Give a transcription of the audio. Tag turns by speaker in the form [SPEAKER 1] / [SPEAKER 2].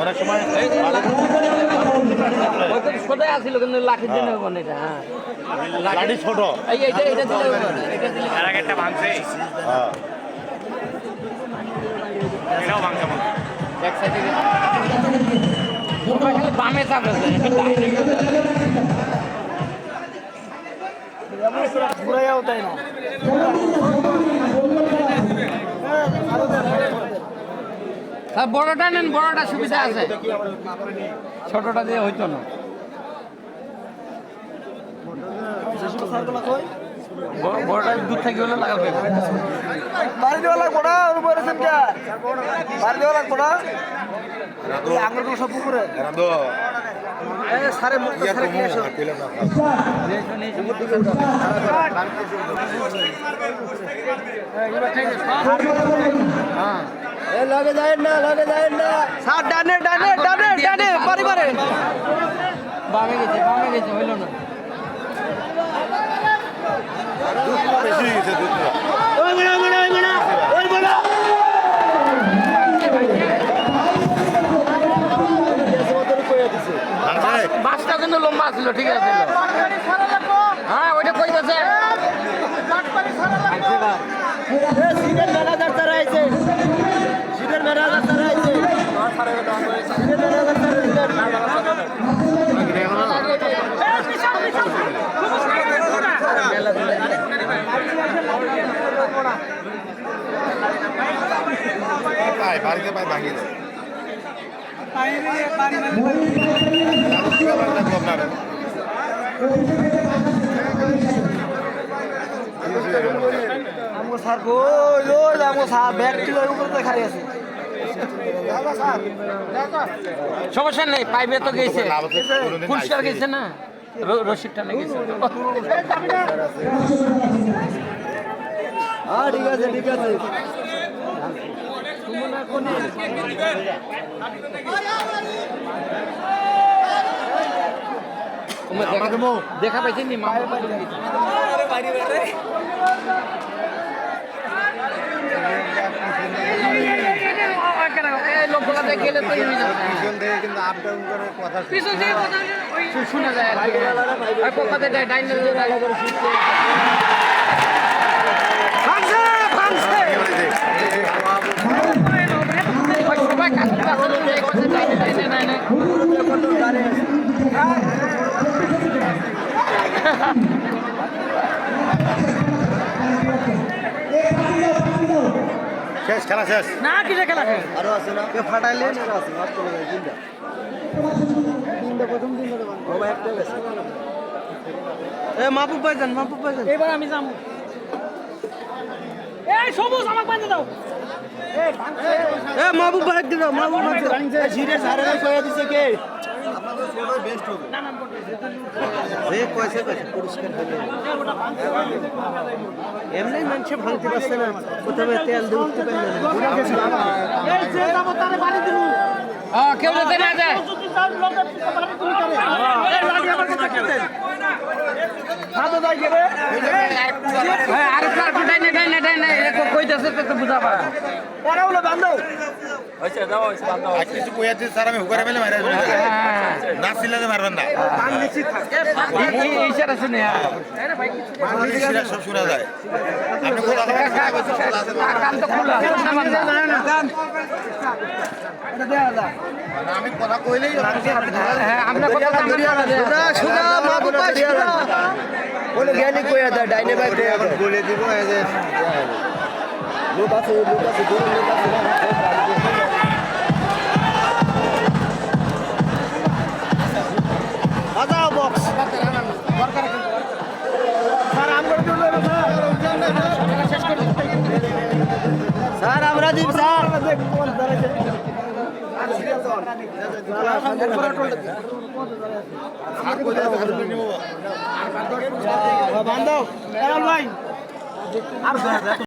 [SPEAKER 1] অনেক সময়
[SPEAKER 2] কোথায় আসছিল কিন্তু লাঠির জন্য এটা
[SPEAKER 1] লাঠি ছোট
[SPEAKER 3] একটা ভাঙছে এটাও ভাঙছে
[SPEAKER 2] এক সাইডে বামে চাপ আছে
[SPEAKER 4] ঘুরাইয়াও তাই না
[SPEAKER 2] বড়টা নেন বড়টা সুবিধা আছে ছোটটা দিয়ে হইতো না বড়টা দূর থেকে হলে লাগাবে
[SPEAKER 4] বাড়ি দেওয়া লাগবো না বলেছেন কে বাড়ি দেওয়া লাগবো না আঙুলগুলো সব পুকুরে সারে মুক্ত সারে কি এসো লগে যায় না স্যার ডানে ডানে ডানে ডানে পরিবারে
[SPEAKER 2] বামে গেছে হইল না
[SPEAKER 1] বেশি গেছে দুধ
[SPEAKER 2] বাসটা কিন্তু লম্বা ছিল ঠিক আছে হ্যাঁ ওইটা কই গেছে
[SPEAKER 4] সিটের ম্যানেজার তারা আইছে সিটের ম্যানেজার তারা আইছে সিটের ম্যানেজার
[SPEAKER 1] বাড়িতে পাই ভাঙিয়ে দেয়
[SPEAKER 4] আমগো স্যার কই ওই আমগো স্যার ব্যাগটি ওই উপরে খালি আছে
[SPEAKER 2] সমস্যা নেই পাইবে তো গেছে পুরস্কার গেছে না রশিদ টানে গেছে
[SPEAKER 4] হ্যাঁ ঠিক আছে
[SPEAKER 2] দেখা পাইছেন নি লোকগুলা গেলে তো শোনা যায় সবাই
[SPEAKER 1] শেষ খেলা শেষ
[SPEAKER 2] না কিসে খেলা
[SPEAKER 4] আরো আছে না কে ফাটাইলে আছে মাত্র তিনটা প্রথম দিন ও ভাই একটা গেছে মাহবুব ভাইজান
[SPEAKER 2] এবার আমি যাবো এই সবুজ আমাকে বাঁধে দাও
[SPEAKER 4] মাহবুব ভাই দিল মাহবুব ভাই জিরে সারে কইয়া দিছে কে আপনাদের ফটো বেস্ট হবে কইছে পুরস্কার হবে এমনি মানুষে ভাঙতে পারছে না প্রথমে তেল দিয়ে উঠতে পারলে না এই যে যাব তারে বাড়ি দিব
[SPEAKER 2] কেউ যেতে না যায় আর ডাইনে কইতাছে তো বুঝাবা
[SPEAKER 4] ওরা হলো বান্ধব
[SPEAKER 1] কিছু কইয়া দিচ্ছে স্যার আমি হুকারে ফেলে মারা না চিল্লাতে মারবেন না
[SPEAKER 2] ইশারা শুনে
[SPEAKER 1] সব শোনা যায় আপনি কোথা
[SPEAKER 2] কান তো খোলা
[SPEAKER 1] আমি কথা কইলেই
[SPEAKER 2] হ্যাঁ আমরা কথা
[SPEAKER 4] বলে জ্ঞানী কইয়া দা ডাইনে ভাই
[SPEAKER 1] বলে দিব এই যে
[SPEAKER 4] লোক আছে লোক আছে বাজাও বক্স স্যার আমরা দিব স্যার বান্ধব ভাই আর